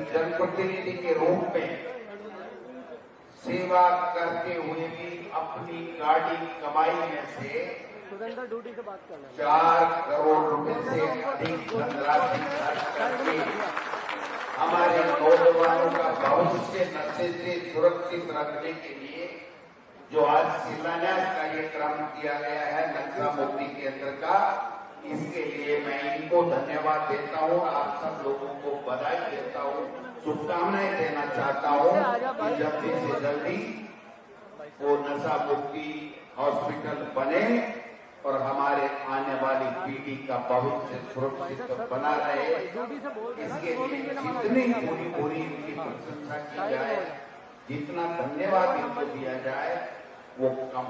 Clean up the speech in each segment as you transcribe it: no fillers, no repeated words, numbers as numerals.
जनप्रतिनिधि के रूप में सेवा करते हुए भी अपनी गाड़ी कमाई में से 4 करोड़ रुपए से अधिक धनराशि खर्च करके हमारे नौजवानों का भविष्य नशे से सुरक्षित रखने के लिए जो आज शिलान्यास कार्यक्रम किया गया है नशा मुक्ति केंद्र का, इसके लिए मैं इनको धन्यवाद देता हूं। आप सब लोगों को बधाई देता हूं, शुभकामनाएं देना चाहता हूं कि जल्दी से जल्दी वो नशा मुक्ति हॉस्पिटल बने और हमारे आने वाली पीढ़ी का भविष्य सुरक्षित बना रहे। इसके लिए जितनी पूरी इनकी प्रशंसा की जाए, जितना धन्यवाद इनको दिया जाए वो कम।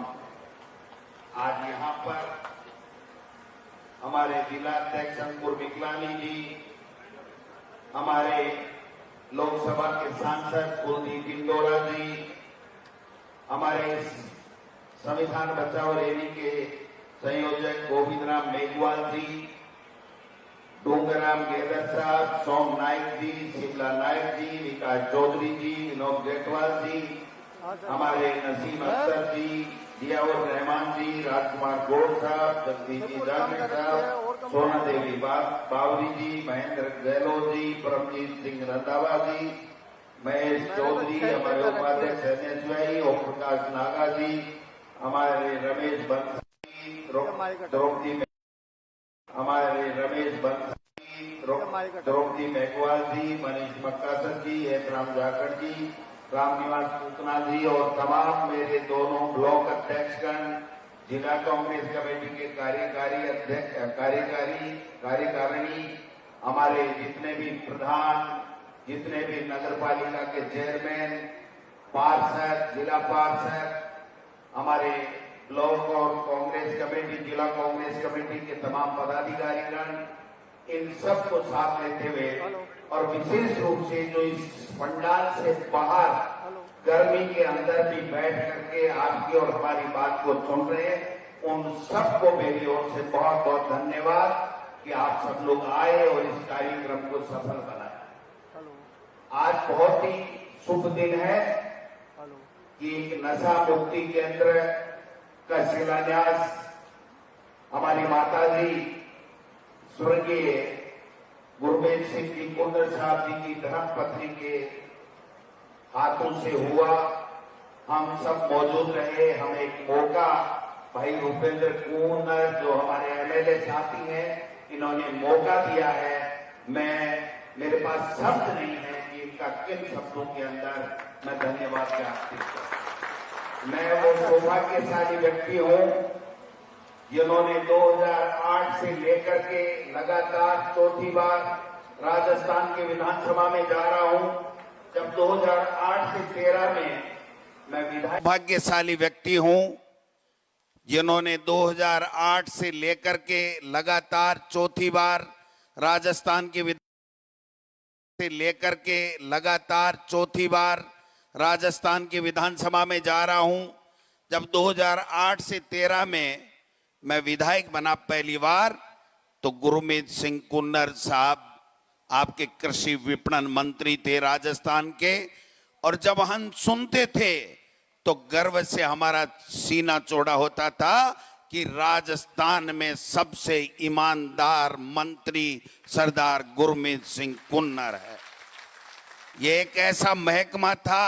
आज यहाँ पर हमारे जिला अध्यक्ष अंकुर मिकलानी जी, हमारे लोकसभा के सांसद कुलदीप इंदौरा जी, हमारे संविधान बचाओ रैली के संयोजक गोविंद राम मेघवाल जी, डूंगराम गेदर साहब, सोम नाइक जी, शिमला नाइक जी, विकास चौधरी जी, विनोद गेटवाल जी, हमारे नसीम अख्तर जी, जियाउर रहमान जी, राजकुमार गौड़ साहब, जगदीश जी जागीर साहब, सोना देवी बावरी जी, महेंद्र गहलोत जी, परमजीत सिंह रंधावा जी, महेश चौधरी, हमारे उपाध्यक्ष एनएसवाई, ओम प्रकाश नागा जी, हमारे रमेश बंसी, द्रौपदी मेघवाल जी, मनीष मक्कासर जी, हेतराम जाखड़ जी, रामनिवास पूतना जी और तमाम मेरे दोनों ब्लॉक अध्यक्षगण, जिला कांग्रेस कमेटी के कार्यकारी अध्यक्ष, कार्यकारिणी, हमारे जितने भी प्रधान, जितने भी नगर पालिका के चेयरमैन, पार्षद, जिला पार्षद, हमारे ब्लॉक और कांग्रेस कमेटी, जिला कांग्रेस कमेटी के तमाम पदाधिकारीगण, इन सब को साथ लेते हुए और विशेष रूप से जो इस पंडाल से बाहर गर्मी के अंदर भी बैठ करके आपकी और हमारी बात को सुन रहे हैं, उन सबको मेरी ओर से बहुत बहुत धन्यवाद कि आप सब लोग आए और इस कार्यक्रम को सफल बनाए। आज बहुत ही शुभ दिन है कि एक नशा मुक्ति केंद्र का शिलान्यास हमारी माता जी स्वर्गीय गुरमीत सिंह जी कुन्नर साहब जी की धर्मपत्नी के हाथों से हुआ। हम सब मौजूद रहे, हमें एक मौका, भाई रूपेंद्र कुन्नर जो हमारे एमएलए साथी हैं, इन्होंने मौका दिया है। मेरे पास शब्द नहीं है कि इनका किन शब्दों के अंदर मैं धन्यवाद ज्ञापित करूं। मैं वो सौभाग्यशाली व्यक्ति हूं जिन्होंने 2008 से लेकर के लगातार चौथी बार राजस्थान के विधानसभा में जा रहा हूं। जब 2008 से 13 में मैं विधायक, भाग्यशाली व्यक्ति हूं जिन्होंने 2008 से लेकर के लगातार चौथी बार राजस्थान के राजस्थान की विधानसभा में जा रहा हूं। जब 2008 से 13 में मैं विधायक बना पहली बार, तो गुरमीत सिंह कुन्नर साहब आपके कृषि विपणन मंत्री थे राजस्थान के, और जब हम सुनते थे तो गर्व से हमारा सीना चौड़ा होता था कि राजस्थान में सबसे ईमानदार मंत्री सरदार गुरमीत सिंह कुन्नर है। ये एक ऐसा महकमा था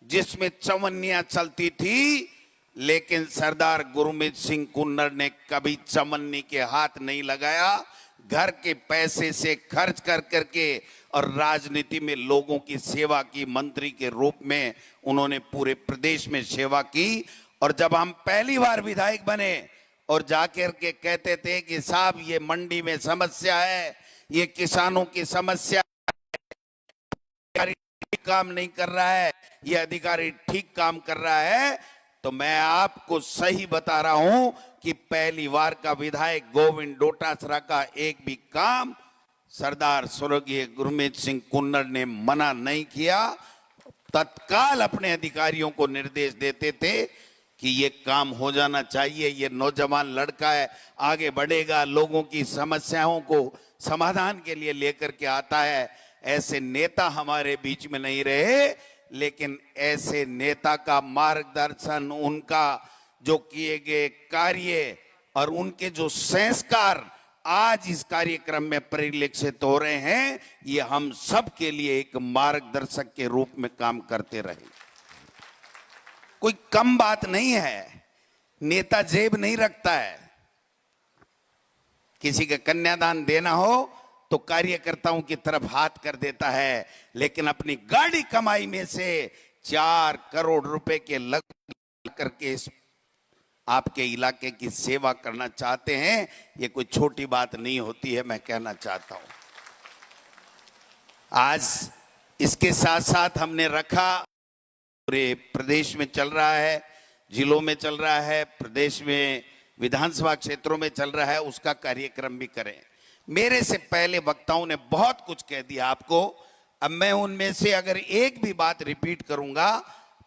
जिसमें चवन्नियां चलती थी, लेकिन सरदार गुरमीत सिंह कुन्नर ने कभी चवन्नी के हाथ नहीं लगाया। घर के पैसे से खर्च कर करके और राजनीति में लोगों की सेवा की। मंत्री के रूप में उन्होंने पूरे प्रदेश में सेवा की। और जब हम पहली बार विधायक बने और जाकर के कहते थे कि साहब ये मंडी में समस्या है, ये किसानों की समस्या है, ठीक काम नहीं कर रहा है, ये अधिकारी ठीक काम कर रहा है, तो मैं आपको सही बता रहा हूं कि पहली बार का विधायक गोविंद डोटासरा का एक भी काम सरदार स्वर्गीय गुरमीत सिंह कुन्नर ने मना नहीं किया। तत्काल अपने अधिकारियों को निर्देश देते थे कि ये काम हो जाना चाहिए, ये नौजवान लड़का है, आगे बढ़ेगा, लोगों की समस्याओं को समाधान के लिए लेकर के आता है, ऐसे नेता हमारे बीच में नहीं रहे, लेकिन ऐसे नेता का मार्गदर्शन, उनका जो किए गए कार्य और उनके जो संस्कार आज इस कार्यक्रम में परिलक्षित हो रहे हैं, ये हम सब के लिए एक मार्गदर्शक के रूप में काम करते रहे। कोई कम बात नहीं है, नेता जेब नहीं रखता है। किसी का कन्यादान देना हो तो कार्यकर्ताओं की तरफ हाथ कर देता है, लेकिन अपनी गाड़ी कमाई में से 4 करोड़ रुपए के लग करके इस आपके इलाके की सेवा करना चाहते हैं, ये कोई छोटी बात नहीं होती है, मैं कहना चाहता हूं। आज इसके साथ साथ हमने रखा, पूरे प्रदेश में चल रहा है, जिलों में चल रहा है, प्रदेश में विधानसभा क्षेत्रों में चल रहा है, उसका कार्यक्रम भी करें। मेरे से पहले वक्ताओं ने बहुत कुछ कह दिया आपको। अब मैं उनमें से अगर एक भी बात रिपीट करूंगा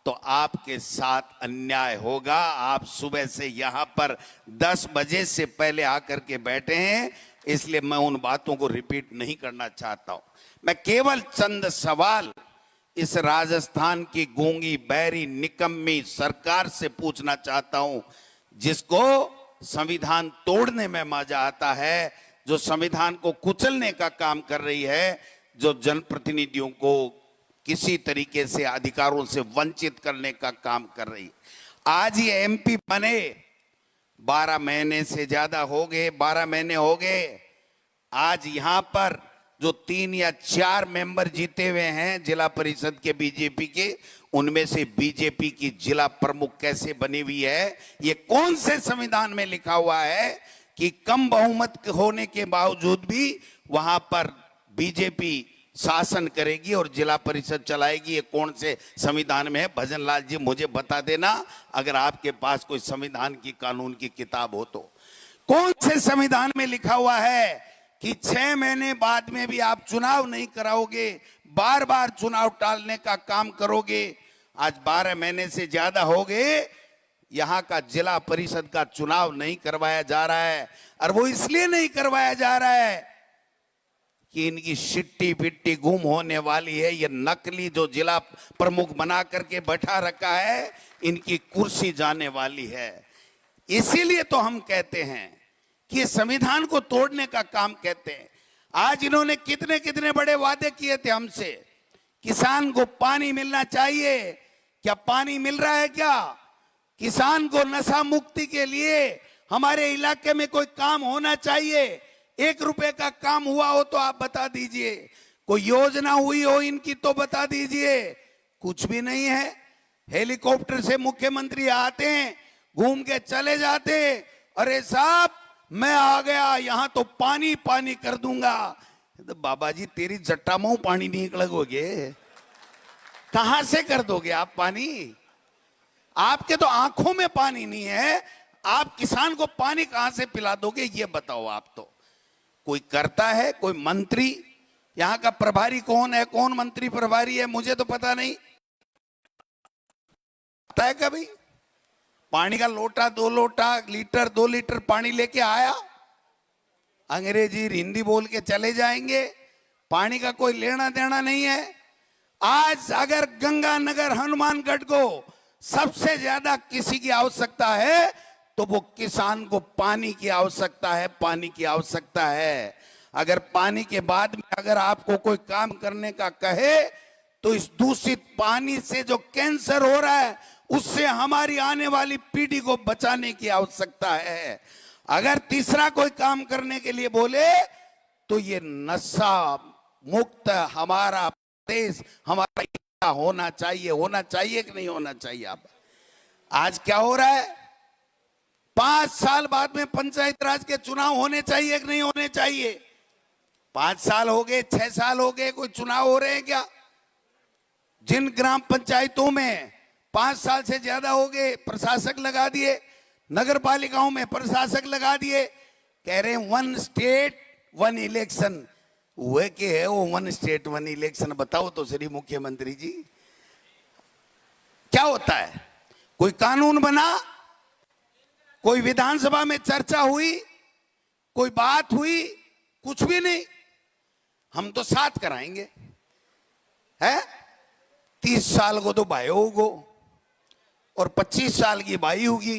तो आपके साथ अन्याय होगा। आप सुबह से यहां पर 10 बजे से पहले आकर के बैठे हैं, इसलिए मैं उन बातों को रिपीट नहीं करना चाहता हूं। मैं केवल चंद सवाल इस राजस्थान की गूंगी बैरी निकम्मी सरकार से पूछना चाहता हूं, जिसको संविधान तोड़ने में मजा आता है, जो संविधान को कुचलने का काम कर रही है, जो जनप्रतिनिधियों को किसी तरीके से अधिकारों से वंचित करने का काम कर रही है। आज ये एमपी बने 12 महीने से ज्यादा हो गए, 12 महीने हो गए। आज यहां पर जो 3 या 4 मेंबर जीते हुए हैं जिला परिषद के बीजेपी के, उनमें से बीजेपी की जिला प्रमुख कैसे बनी हुई है? ये कौन से संविधान में लिखा हुआ है कि कम बहुमत होने के बावजूद भी वहां पर बीजेपी शासन करेगी और जिला परिषद चलाएगी? ये कौन से संविधान में है? भजन लाल जी मुझे बता देना, अगर आपके पास कोई संविधान की कानून की किताब हो तो। कौन से संविधान में लिखा हुआ है कि 6 महीने बाद में भी आप चुनाव नहीं कराओगे, बार बार चुनाव टालने का काम करोगे? आज 12 महीने से ज्यादा हो गए, यहां का जिला परिषद का चुनाव नहीं करवाया जा रहा है। और वो इसलिए नहीं करवाया जा रहा है कि इनकी शिट्टी पिट्टी गुम होने वाली है। ये नकली जो जिला प्रमुख बना करके बैठा रखा है, इनकी कुर्सी जाने वाली है। इसीलिए तो हम कहते हैं कि संविधान को तोड़ने का काम कहते हैं। आज इन्होंने कितने कितने बड़े वादे किए थे हमसे। किसान को पानी मिलना चाहिए, क्या पानी मिल रहा है क्या? किसान को नशा मुक्ति के लिए हमारे इलाके में कोई काम होना चाहिए। 1 रुपए का काम हुआ हो तो आप बता दीजिए, कोई योजना हुई हो इनकी तो बता दीजिए। कुछ भी नहीं है। हेलीकॉप्टर से मुख्यमंत्री आते हैं, घूम के चले जाते, अरे साहब मैं आ गया, यहां तो पानी पानी कर दूंगा। तो बाबा जी तेरी जट्टा में पानी नहीं लगोगे, कहां से कर दोगे आप पानी? आपके तो आंखों में पानी नहीं है, आप किसान को पानी कहां से पिला दोगे ये बताओ आप तो। कोई करता है, कोई मंत्री, यहां का प्रभारी कौन है, कौन मंत्री प्रभारी है मुझे तो पता नहीं। पता है कभी पानी का लोटा 2 लोटा लीटर 2 लीटर पानी लेके आया? अंग्रेजी हिंदी बोल के चले जाएंगे, पानी का कोई लेना देना नहीं है। आज अगर गंगानगर हनुमानगढ़ को सबसे ज्यादा किसी की आवश्यकता है तो वो किसान को पानी की आवश्यकता है, पानी की आवश्यकता है। अगर पानी के बाद में अगर आपको कोई काम करने का कहे तो इस दूषित पानी से जो कैंसर हो रहा है उससे हमारी आने वाली पीढ़ी को बचाने की आवश्यकता है। अगर तीसरा कोई काम करने के लिए बोले तो ये नशा मुक्त हमारा देश, हमारा होना चाहिए। होना चाहिए कि नहीं होना चाहिए? आप आज क्या हो रहा है? 5 साल बाद में पंचायत राज के चुनाव होने चाहिए कि नहीं होने चाहिए? 5 साल हो गए, 6 साल हो गए, कोई चुनाव हो रहे हैं क्या? जिन ग्राम पंचायतों में 5 साल से ज्यादा हो गए, प्रशासक लगा दिए, नगर पालिकाओं में प्रशासक लगा दिए, कह रहे हैं 1 स्टेट 1 इलेक्शन। हुए कि है वो 1 स्टेट 1 इलेक्शन? बताओ तो श्री मुख्यमंत्री जी, क्या होता है? कोई कानून बना, कोई विधानसभा में चर्चा हुई, कोई बात हुई? कुछ भी नहीं। हम तो साथ कराएंगे। है 30 साल को तो भाई होगो और 25 साल की भाई होगी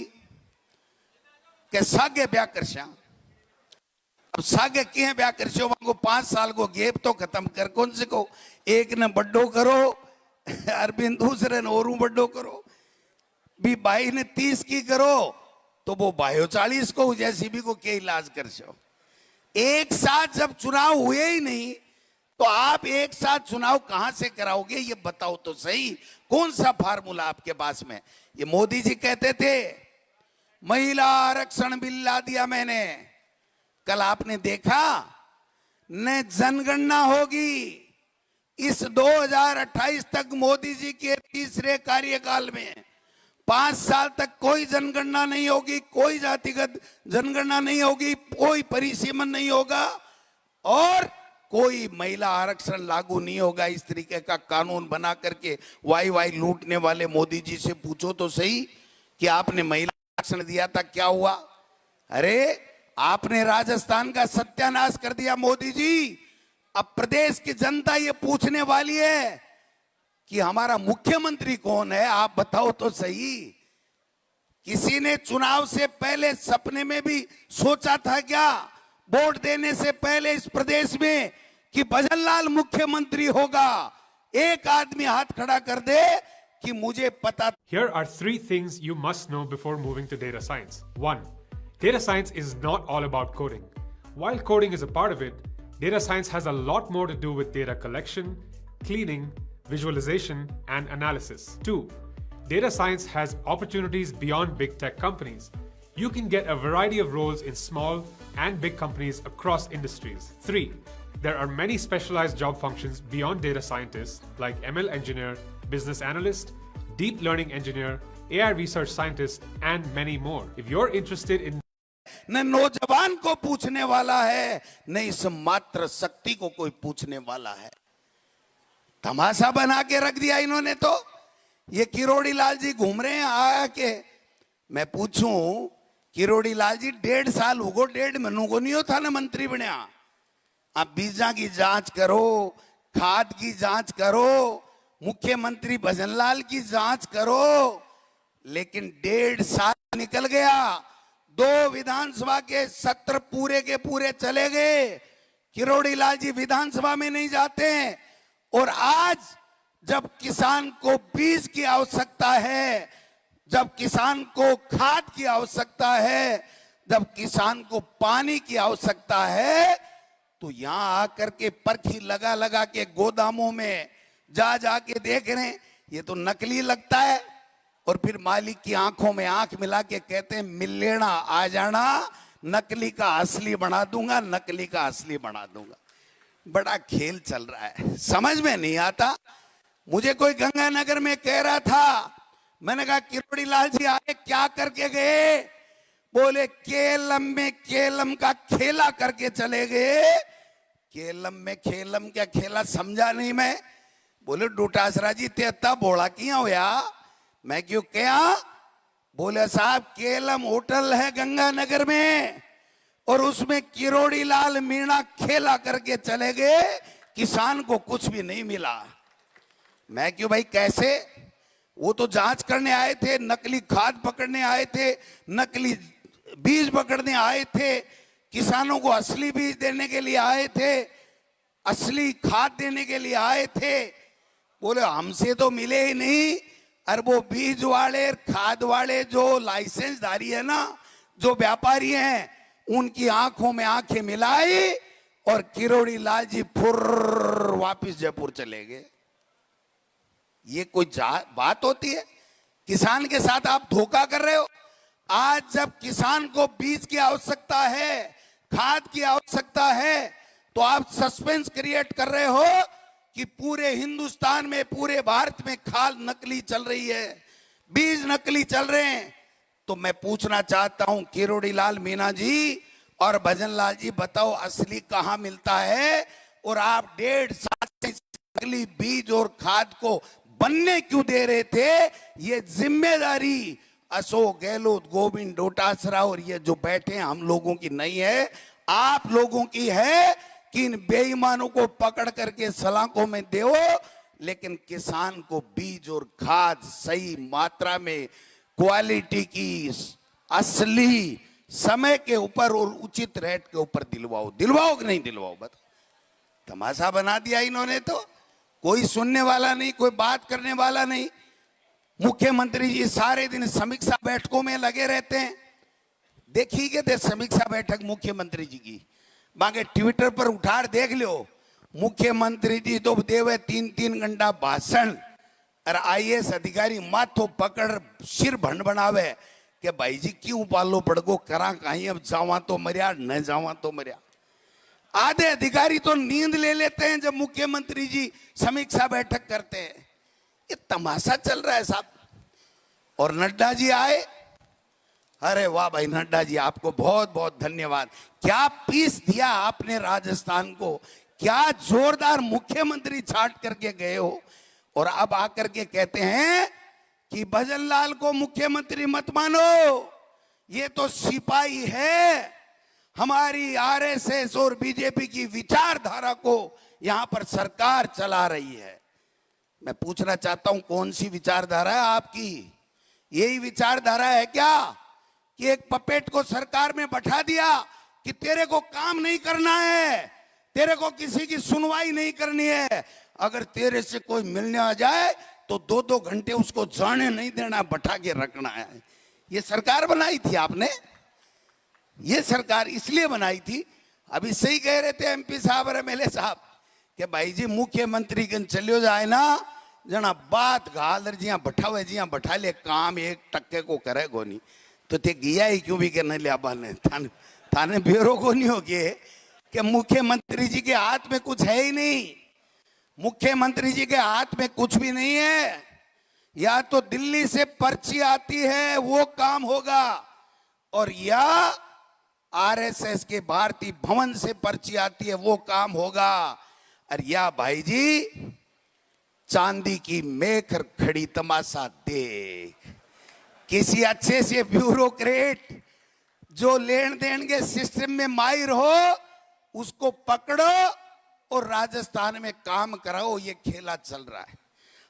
के सागे ब्याह कर श्याम। अब सागे किए ब्याह कर श्यो को 5 साल को गेप तो खत्म कर कौन से को एक ने बड्डो करो अरविंद दूसरे ने और बड्डो करो भी भाई ने 30 की करो तो वो भाई 40 को जैसी भी को क्या इलाज कर सो। एक साथ जब चुनाव हुए ही नहीं तो आप एक साथ चुनाव कहां से कराओगे ये बताओ तो सही। कौन सा फार्मूला आपके पास में। ये मोदी जी कहते थे महिला आरक्षण बिल ला दिया मैंने, कल आपने देखा न जनगणना होगी इस 2028 तक मोदी जी के तीसरे कार्यकाल में 5 साल तक कोई जनगणना नहीं होगी, कोई जातिगत जनगणना नहीं होगी, कोई परिसीमन नहीं होगा और कोई महिला आरक्षण लागू नहीं होगा। इस तरीके का कानून बना करके वाई लूटने वाले मोदी जी से पूछो तो सही कि आपने महिला आरक्षण दिया था क्या हुआ। अरे आपने राजस्थान का सत्यानाश कर दिया मोदी जी। अब प्रदेश की जनता ये पूछने वाली है कि हमारा मुख्यमंत्री कौन है, आप बताओ तो सही। किसी ने चुनाव से पहले सपने में भी सोचा था क्या वोट देने से पहले इस प्रदेश में कि भजनलाल मुख्यमंत्री होगा। एक आदमी हाथ खड़ा कर दे कि मुझे पता। Here are 3 things you must know before moving to data science. 1. Data science is not all about coding. While coding is a part of it, data science has a lot more to do with data collection, cleaning, visualization, and analysis. 2. Data science has opportunities beyond big tech companies. You can get a variety of roles in small and big companies across industries. 3. There are many specialized job functions beyond data scientists like ML engineer, business analyst, deep learning engineer, AI research scientist, and many more. If you're interested in न नौजवान को पूछने वाला है न इस मात्र शक्ति को कोई पूछने वाला है। तमाशा बना के रख दिया इन्होंने। तो ये किरोड़ी लाल जी घूम रहे हैं आके। मैं पूछूं किरोड़ी लाल जी 1.5 साल हो गो 1.5 महीनों को नहीं होता ना मंत्री बनया। आप बीजा की जांच करो, खाद की जांच करो, मुख्यमंत्री भजनलाल की जांच करो, लेकिन 1.5 साल निकल गया। 2 विधानसभा के सत्र पूरे के पूरे चले गए। किरोड़ी लाल जी विधानसभा में नहीं जाते हैं। और आज जब किसान को बीज की आवश्यकता है, जब किसान को खाद की आवश्यकता है, जब किसान को पानी की आवश्यकता है, तो यहां आकर के परखी लगा लगा के गोदामों में जा के देख रहे हैं ये तो नकली लगता है। और फिर मालिक की आंखों में आंख मिला के कहते हैं मिल लेना आ जाना, नकली का असली बना दूंगा, नकली का असली बना दूंगा। बड़ा खेल चल रहा है, समझ में नहीं आता। मुझे कोई गंगानगर में कह रहा था, मैंने कहा किरोड़ी लाल जी आए क्या करके गए। बोले केलम में केलम का खेला करके चले गए। केलम में खेलम क्या खेला समझा नहीं मैं। बोले डोटासरा जी ते अत्ता बोला किया होया। मैं क्यों क्या। बोले साहब केलम होटल है गंगानगर में और उसमें किरोड़ी लाल मीणा खेला करके चले गए, किसान को कुछ भी नहीं मिला। मैं क्यों भाई कैसे। वो तो जांच करने आए थे, नकली खाद पकड़ने आए थे, नकली बीज पकड़ने आए थे, किसानों को असली बीज देने के लिए आए थे, असली खाद देने के लिए आए थे। बोले हमसे तो मिले ही नहीं। और वो बीज वाले खाद वाले जो लाइसेंसधारी है ना, जो व्यापारी हैं, उनकी आंखों में आंखें मिलाई और किरोड़ी लाल जी फुर वापिस जयपुर चले गए। ये कोई बात होती है। किसान के साथ आप धोखा कर रहे हो। आज जब किसान को बीज की आवश्यकता है, खाद की आवश्यकता है, तो आप सस्पेंस क्रिएट कर रहे हो कि पूरे हिंदुस्तान में, पूरे भारत में खाद नकली चल रही है, बीज नकली चल रहे हैं। तो मैं पूछना चाहता हूं किरोड़ी लाल मीणा जी और भजनलाल जी, बताओ असली कहां मिलता है। और आप 1.5 साल से नकली बीज और खाद को बनने क्यों दे रहे थे। ये जिम्मेदारी अशोक गहलोत, गोविंद डोटासरा और ये जो बैठे हैं हम लोगों की नहीं है, आप लोगों की है कि इन बेईमानों को पकड़ करके सलाखों में दो, लेकिन किसान को बीज और खाद सही मात्रा में, क्वालिटी की, असली समय के ऊपर और उचित रेट के ऊपर दिलवाओ कि नहीं दिलवाओ? बताओ। तमाशा बना दिया इन्होंने तो। कोई सुनने वाला नहीं, कोई बात करने वाला नहीं। मुख्यमंत्री जी सारे दिन समीक्षा बैठकों में लगे रहते हैं। देखी के थे समीक्षा बैठक मुख्यमंत्री जी की, बाकी ट्विटर पर उठार देख लो। मुख्यमंत्री जी तो देवे 3-3 घंटा भाषण, और आईएएस अधिकारी माथो पकड़ सिर भंड बनावे कि भाई जी क्यों पालो पड़गो, करा कहीं, अब जावा तो मरिया, न जावा तो मरिया। आधे अधिकारी तो नींद ले लेते हैं जब मुख्यमंत्री जी समीक्षा बैठक करते हैं। ये तमाशा चल रहा है साहब। और नड्डा जी आए, अरे वाह भाई नड्डा जी, आपको बहुत बहुत धन्यवाद। क्या पीस दिया आपने राजस्थान को, क्या जोरदार मुख्यमंत्री छाट करके गए हो। और अब आकर के कहते हैं कि भजनलाल को मुख्यमंत्री मत मानो, ये तो सिपाही है, हमारी आरएसएस और बीजेपी की विचारधारा को यहां पर सरकार चला रही है। मैं पूछना चाहता हूं, कौन सी विचारधारा है आपकी? यही विचारधारा है क्या कि एक पपेट को सरकार में बैठा दिया कि तेरे को काम नहीं करना है, तेरे को किसी की सुनवाई नहीं करनी है, अगर तेरे से कोई मिलने आ जाए तो 2-2 घंटे उसको जाने नहीं देना, बैठा के रखना है। ये सरकार बनाई थी आपने, ये सरकार इसलिए बनाई थी। अभी सही कह रहे थे एमपी साहब और एमएलए साहब कि भाई जी मुख्यमंत्री कन चलियो जाए ना, जना बात घाल जिया बैठावे, जिया बैठा ले, काम 1 टक्के को करे को नहीं, तो ते गया ही क्यों भी करने लिया बाने थाने ब्यूरो को नहीं हो गए कि मुख्यमंत्री जी के हाथ में कुछ है ही नहीं। मुख्यमंत्री जी के हाथ में कुछ भी नहीं है। या तो दिल्ली से पर्ची आती है वो काम होगा, और या आरएसएस के भारतीय भवन से पर्ची आती है वो काम होगा, और या भाई जी चांदी की मेखर खड़ी तमाशा देख। किसी अच्छे से ब्यूरोक्रेट जो लेन देन के सिस्टम में माहिर हो उसको पकड़ो और राजस्थान में काम कराओ। ये खेला चल रहा है।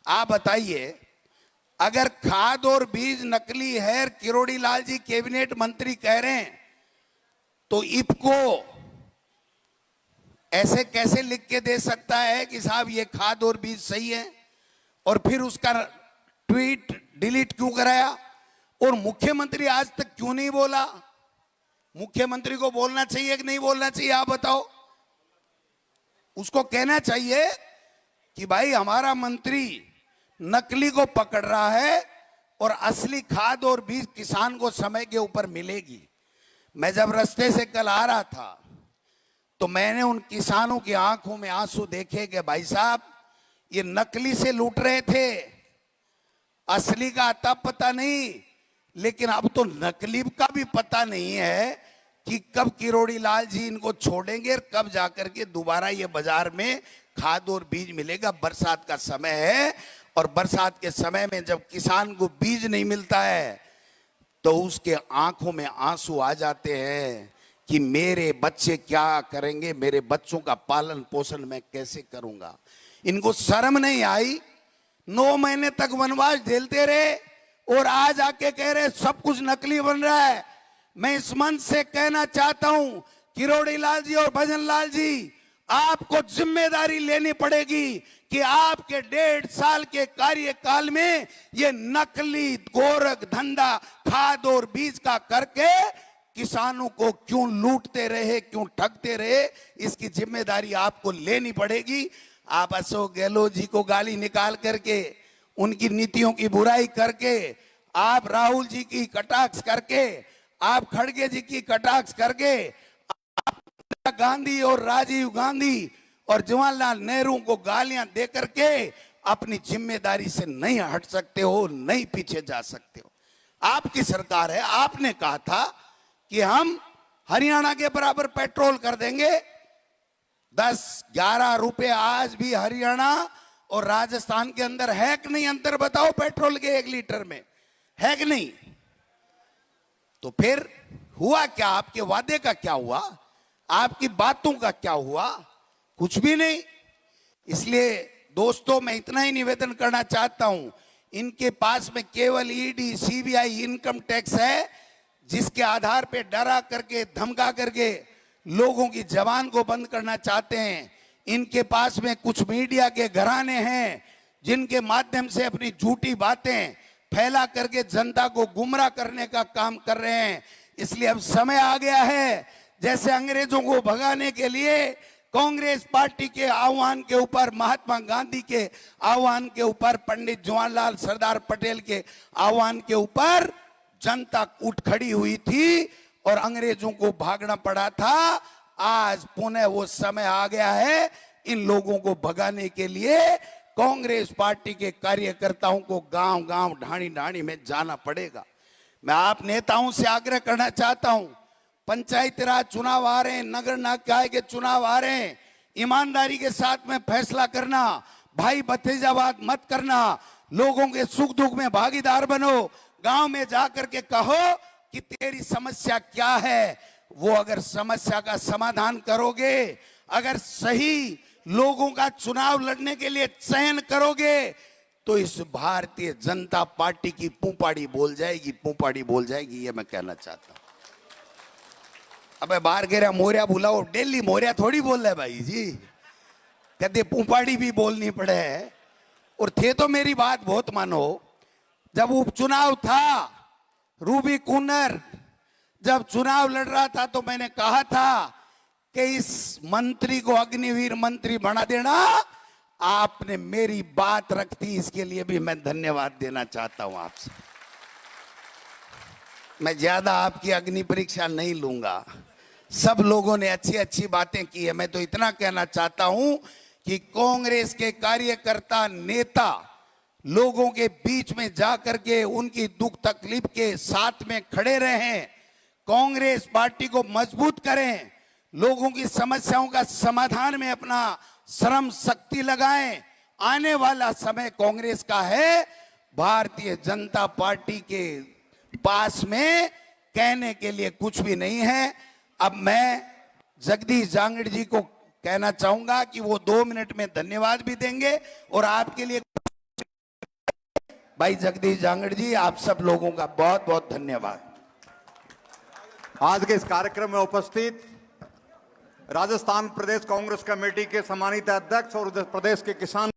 आप बताइए, अगर खाद और बीज नकली है, किरोड़ी लाल जी कैबिनेट मंत्री कह रहे हैं, तो इफको ऐसे कैसे लिख के दे सकता है कि साहब ये खाद और बीज सही है, और फिर उसका ट्वीट डिलीट क्यों कराया? और मुख्यमंत्री आज तक क्यों नहीं बोला? मुख्यमंत्री को बोलना चाहिए कि नहीं बोलना चाहिए, आप बताओ। उसको कहना चाहिए कि भाई हमारा मंत्री नकली को पकड़ रहा है और असली खाद और बीज किसान को समय के ऊपर मिलेगी। मैं जब रास्ते से कल आ रहा था तो मैंने उन किसानों की आंखों में आंसू देखे कि भाई साहब ये नकली से लूट रहे थे, असली का आता पता नहीं, लेकिन अब तो नकली का भी पता नहीं है कि कब किरोड़ी लाल जी इनको छोड़ेंगे और कब जाकर के दोबारा ये बाजार में खाद और बीज मिलेगा। बरसात का समय है, और बरसात के समय में जब किसान को बीज नहीं मिलता है तो उसके आंखों में आंसू आ जाते हैं कि मेरे बच्चे क्या करेंगे, मेरे बच्चों का पालन पोषण मैं कैसे करूंगा। इनको शर्म नहीं आई, 9 महीने तक वनवास झेलते रहे और आज आके कह रहे सब कुछ नकली बन रहा है। मैं इस मंच से कहना चाहता हूं, किरोड़ी लाल जी और भजन लाल जी, आपको जिम्मेदारी लेनी पड़ेगी कि आपके 1.5 साल के कार्यकाल में ये नकली गोरख धंधा खाद और बीज का करके किसानों को क्यों लूटते रहे, क्यों ठगते रहे, इसकी जिम्मेदारी आपको लेनी पड़ेगी। आप अशोक गहलोत जी को गाली निकाल करके, उनकी नीतियों की बुराई करके, आप राहुल जी की कटाक्ष करके, आप खड़गे जी की कटाक्ष करके, आप गांधी और राजीव गांधी और जवाहरलाल नेहरू को गालियां दे करके अपनी जिम्मेदारी से नहीं हट सकते हो, नहीं पीछे जा सकते हो। आपकी सरकार है, आपने कहा था कि हम हरियाणा के बराबर पेट्रोल कर देंगे। 10-11 रुपए आज भी हरियाणा और राजस्थान के अंदर है कि नहीं अंतर बताओ पेट्रोल के 1 लीटर में, है कि नहीं? तो फिर हुआ क्या? आपके वादे का क्या हुआ? आपकी बातों का क्या हुआ? कुछ भी नहीं। इसलिए दोस्तों मैं इतना ही निवेदन करना चाहता हूं, इनके पास में केवल ईडी, सीबीआई, इनकम टैक्स है, जिसके आधार पे डरा करके, धमका करके लोगों की जबान को बंद करना चाहते हैं। इनके पास में कुछ मीडिया के घराने हैं जिनके माध्यम से अपनी झूठी बातें फैला करके जनता को गुमराह करने का काम कर रहे हैं। इसलिए अब समय आ गया है, जैसे अंग्रेजों को भगाने के लिए कांग्रेस पार्टी के आह्वान के ऊपर, महात्मा गांधी के आह्वान के ऊपर, पंडित जवाहरलाल सरदार पटेल के आह्वान के ऊपर जनता उठ खड़ी हुई थी और अंग्रेजों को भागना पड़ा था। आज पुनः वो समय आ गया है, इन लोगों को भगाने के लिए कांग्रेस पार्टी के कार्यकर्ताओं को गांव गांव, ढाणी ढाणी में जाना पड़ेगा। मैं आप नेताओं से आग्रह करना चाहता हूं, पंचायती राज चुनाव आ रहे हैं, नगर निकाय के चुनाव आ रहे हैं, ईमानदारी के साथ में फैसला करना, भाई भतीजावाद मत करना, लोगों के सुख दुख में भागीदार बनो, गांव में जाकर के कहो कि तेरी समस्या क्या है। वो अगर समस्या का समाधान करोगे, अगर सही लोगों का चुनाव लड़ने के लिए चयन करोगे, तो इस भारतीय जनता पार्टी की पुपाड़ी बोल जाएगी, पुपाड़ी बोल जाएगी। ये मैं कहना चाहता हूं। अबे बाहर कह रहा मोरिया बुलाओ, डेली मोरिया थोड़ी बोल रहे भाई जी, कहते पुपाड़ी भी बोलनी पड़े। और थे तो मेरी बात बहुत मानो, जब उपचुनाव था, रूबी कुन्नर जब चुनाव लड़ रहा था, तो मैंने कहा था कि इस मंत्री को अग्निवीर मंत्री बना देना। आपने मेरी बात रख दी, इसके लिए भी मैं धन्यवाद देना चाहता हूं आपसे। मैं ज्यादा आपकी अग्नि परीक्षा नहीं लूंगा, सब लोगों ने अच्छी अच्छी बातें की है। मैं तो इतना कहना चाहता हूं कि कांग्रेस के कार्यकर्ता, नेता लोगों के बीच में जाकर के उनकी दुख तकलीफ के साथ में खड़े रहें, कांग्रेस पार्टी को मजबूत करें, लोगों की समस्याओं का समाधान में अपना श्रम शक्ति लगाएं। आने वाला समय कांग्रेस का है, भारतीय जनता पार्टी के पास में कहने के लिए कुछ भी नहीं है। अब मैं जगदीश जांगड़ जी को कहना चाहूंगा कि वो 2 मिनट में धन्यवाद भी देंगे और आपके लिए। भाई जगदीश जांगड़ जी, आप सब लोगों का बहुत बहुत धन्यवाद। आज के इस कार्यक्रम में उपस्थित राजस्थान प्रदेश कांग्रेस कमेटी के सम्मानित अध्यक्ष और प्रदेश के किसान